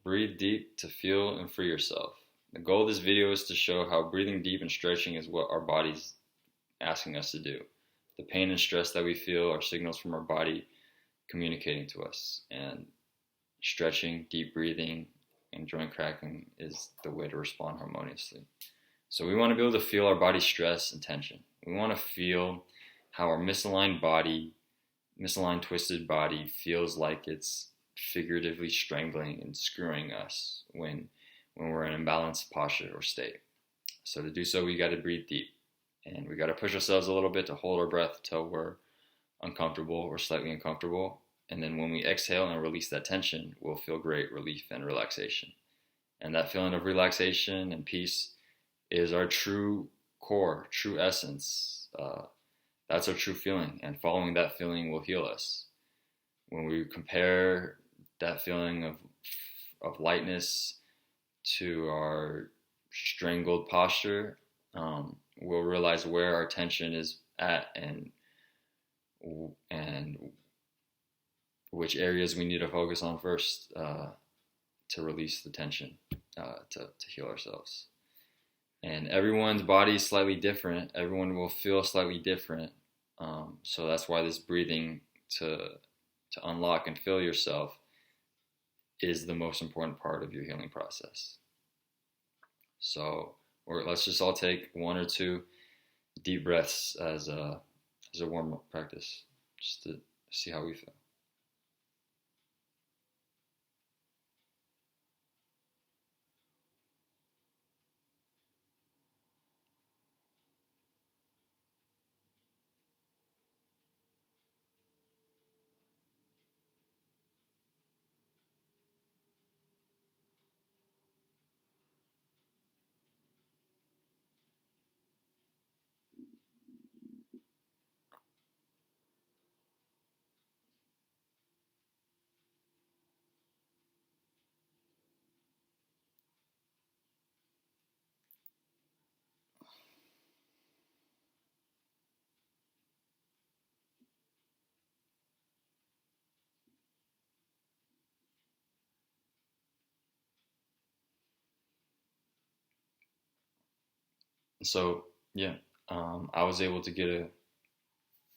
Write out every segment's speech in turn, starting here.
Breathe deep to feel and free yourself. The goal of this video is to show how breathing deep and stretching is what our body's asking us to do. The pain and stress that we feel are signals from our body communicating to us. And stretching, deep breathing, and joint cracking is the way to respond harmoniously. So we want to be able to feel our body's stress and tension. We want to feel how our misaligned, twisted body feels like it's figuratively strangling and screwing us when we're in imbalanced posture or state. So to do so, we got to breathe deep, and we got to push ourselves a little bit to hold our breath till we're uncomfortable or slightly uncomfortable. And then when we exhale and release that tension, we'll feel great relief and relaxation. And that feeling of relaxation and peace is our true core, true essence. That's our true feeling, and following that feeling will heal us. When we compare that feeling of lightness to our strangled posture, we'll realize where our tension is at and which areas we need to focus on first to release the tension, to heal ourselves. And everyone's body is slightly different. Everyone will feel slightly different. So that's why this breathing to unlock and feel yourself is the most important part of your healing process. So let's just all take 1 or 2 deep breaths as a warm-up practice, just to see how we feel. So yeah, I was able to get a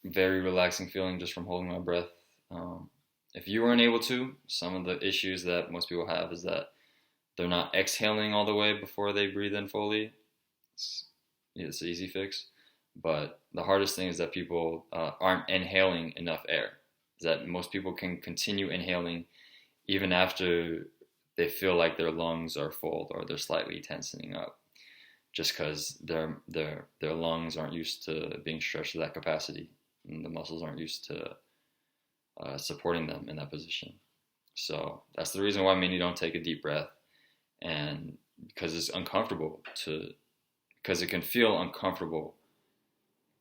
very relaxing feeling just from holding my breath. If you weren't able to, some of the issues that most people have is that they're not exhaling all the way before they breathe in fully. It's an easy fix. But the hardest thing is that people aren't inhaling enough air. Is that most people can continue inhaling even after they feel like their lungs are full or they're slightly tensing up, just because their lungs aren't used to being stretched to that capacity, and the muscles aren't used to supporting them in that position. So that's the reason why many don't take a deep breath, and because it's uncomfortable because it can feel uncomfortable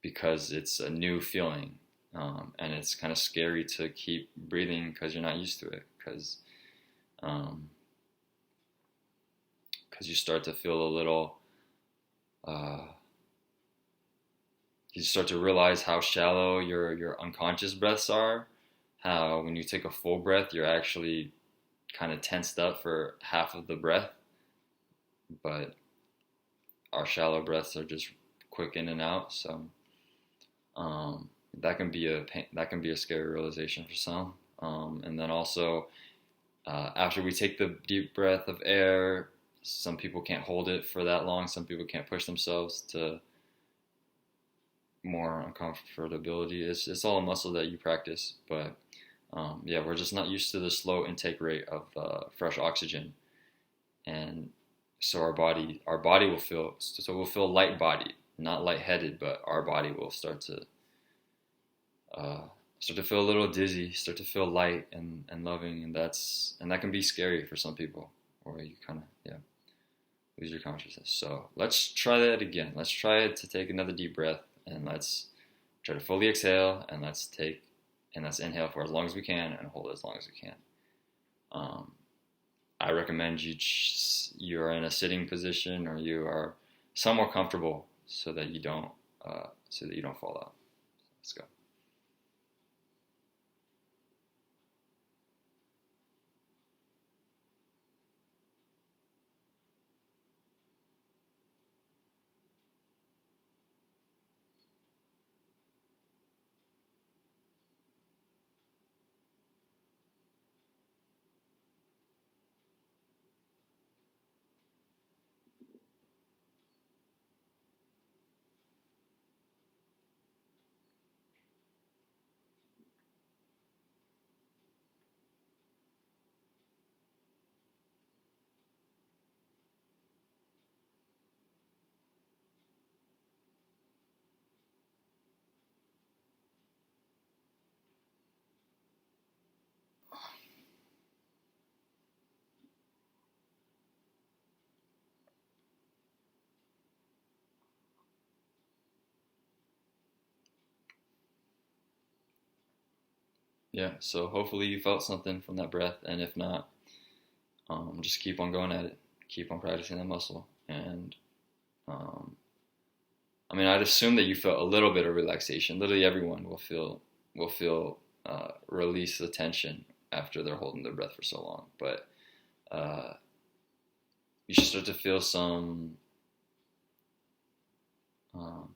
because it's a new feeling, and it's kind of scary to keep breathing because you're not used to it, because you start to feel a little you start to realize how shallow your unconscious breaths are, how when you take a full breath you're actually kind of tensed up for half of the breath, but our shallow breaths are just quick in and out. So that can be a scary realization for some. And then also after we take the deep breath of air, some people can't hold it for that long. Some people can't push themselves to more uncomfortability. It's all a muscle that you practice, but yeah, we're just not used to the slow intake rate of fresh oxygen, and so our body will feel, so we'll feel light-bodied, not light-headed, but our body will start to feel a little dizzy, start to feel light and loving, and that can be scary for some people, or you kind of lose your consciousness. So let's try that again. Let's try it to take another deep breath, and let's try to fully exhale, and let's inhale for as long as we can and hold as long as we can. I recommend you're in a sitting position, or you are somewhere comfortable, so that you don't fall out. Let's go. Yeah, so hopefully you felt something from that breath, and if not, just keep on going at it, keep on practicing that muscle. And um, I mean, I'd assume that you felt a little bit of relaxation. Literally everyone will feel release the tension after they're holding their breath for so long. But uh, you should start to feel some um,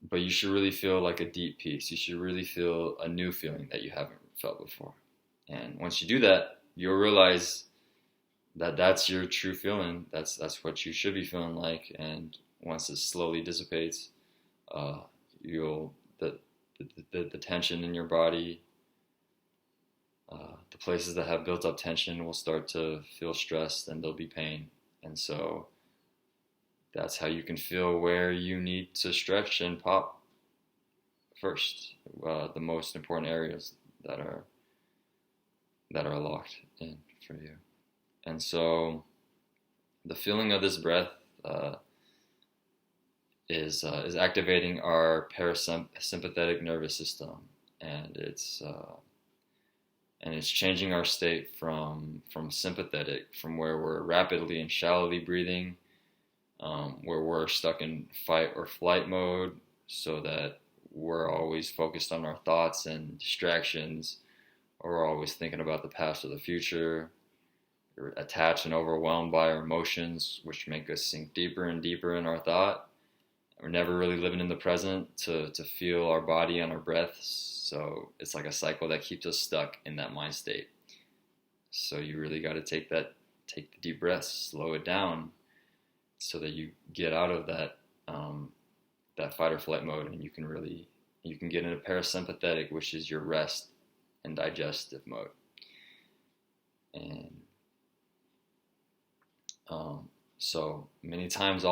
but you should really feel like a deep peace. You should really feel a new feeling that you haven't felt before. And once you do that, you'll realize that that's your true feeling. That's what you should be feeling like. And once it slowly dissipates, uh, you'll the tension in your body, the places that have built up tension will start to feel stressed, and there'll be pain. And so that's how you can feel where you need to stretch and pop first. The most important areas that are locked in for you. And so the feeling of this breath is activating our parasympathetic nervous system, and it's changing our state from sympathetic, from where we're rapidly and shallowly breathing, where we're stuck in fight or flight mode, so that we're always focused on our thoughts and distractions, or we're always thinking about the past or the future. We're attached and overwhelmed by our emotions, which make us sink deeper and deeper in our thought. We're never really living in the present to feel our body and our breath. So it's like a cycle that keeps us stuck in that mind state. So you really got to take the deep breaths, slow it down, so that you get out of that fight or flight mode, and you can get into parasympathetic, which is your rest and digestive mode. And so many times,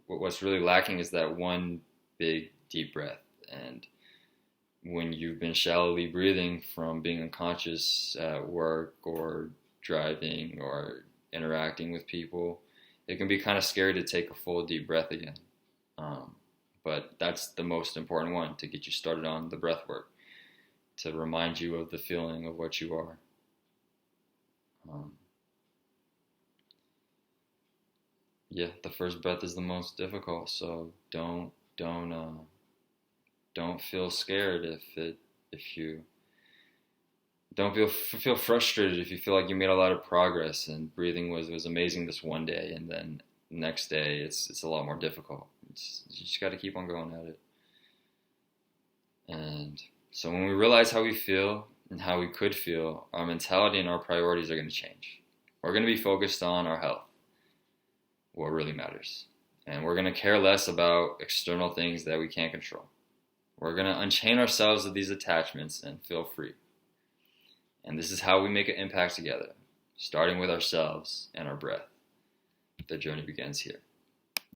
what's really lacking is that one big deep breath. And when you've been shallowly breathing from being unconscious at work or driving or interacting with people, it can be kind of scary to take a full deep breath again. But that's the most important one, to get you started on the breath work, to remind you of the feeling of what you are. Yeah, the first breath is the most difficult, so don't feel scared if you don't feel frustrated if you feel like you made a lot of progress and breathing was amazing this one day, and then the next day it's a lot more difficult. You just got to keep on going at it. And so when we realize how we feel and how we could feel, our mentality and our priorities are going to change. We're going to be focused on our health, what really matters. And we're going to care less about external things that we can't control. We're going to unchain ourselves of these attachments and feel free. And this is how we make an impact together, starting with ourselves and our breath. The journey begins here.